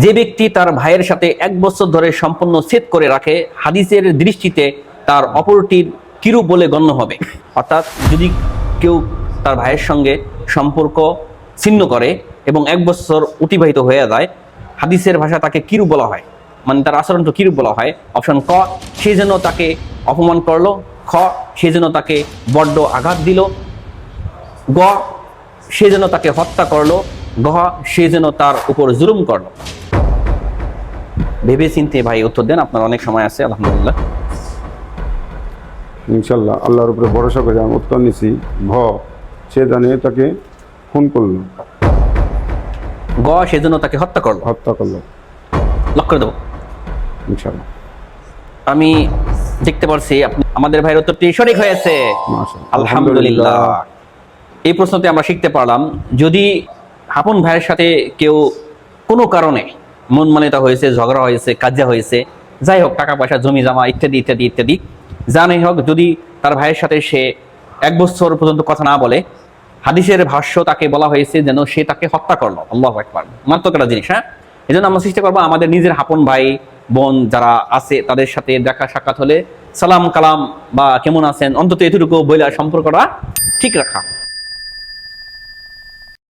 যে ব্যক্তি তার ভাইয়ের সাথে 1 বছর ধরে সম্পূর্ণ ছেদ করে রাখে, হাদিসের দৃষ্টিতে তার অপরটির কিরূপ বলে গণ্য হবে। অর্থাৎ যদি কেউ তার ভাইয়ের সঙ্গে সম্পর্ক ছিন্ন করে এবং 1 বছর অতিবাহিত হয়ে যায়, হাদিসের ভাষা তাকে কিরূপ বলা হয়, মানে তার আচরণটা কিরূপ বলা হয়। অপশন ক, সে যেন তাকে অপমান করলো। খ, সে যেন তাকে বড্ড আঘাত দিল। গ, সে যেন তাকে হত্যা করলো। গ, সে যেন তার উপর জুলুম করলো। ভেবে চিন্তে ভাই উত্তর দেন, আপনার অনেক সময় আছে। আলহামদুলিল্লাহ, ইনশাল্লাহ আল্লাহর উপরে ভরসা করে আমি উত্তর নিছি ভ, সে জানে তাকে খুন করলো, গ, সে যেন তাকে হত্যা করলো। হত্যা করলো। লক করে দেবো। ইনশাল্লাহ। আমি দেখতে পারছি আপনি আমাদের ভাইয়ের উত্তরটি সঠিক হয়েছে। মাশাআল্লাহ। আলহামদুলিল্লাহ। এই প্রশ্নতে আমরা শিখতে পারলাম, যদি আপন ভাইয়ের সাথে কেউ কোনো কারণে মন মানিতা হয়েছে, ঝগড়া হয়েছে, কাজিয়া হয়েছে, যাই হোক, টাকা পয়সা, জমি জমা ইত্যাদি ইত্যাদি ইত্যাদি, যা নাই হোক, যদি তার ভাইয়ের সাথে সে 1 বছর পর্যন্ত কথা না বলে, হাদিসের ভাষ্য তাকে বলা হয়েছে যেন সে তাকে হত্যা করলো। আল্লাহু আকবার, মারাত্মক একটা জিনিস। হ্যাঁ, এই জন্য আমরা চেষ্টা করবো আমাদের নিজের আপন ভাই বোন যারা আছে তাদের সাথে দেখা সাক্ষাৎ হলে সালাম কালাম বা কেমন আছেন অন্তত এটুকু বইলা সম্পর্কটা ঠিক রাখা।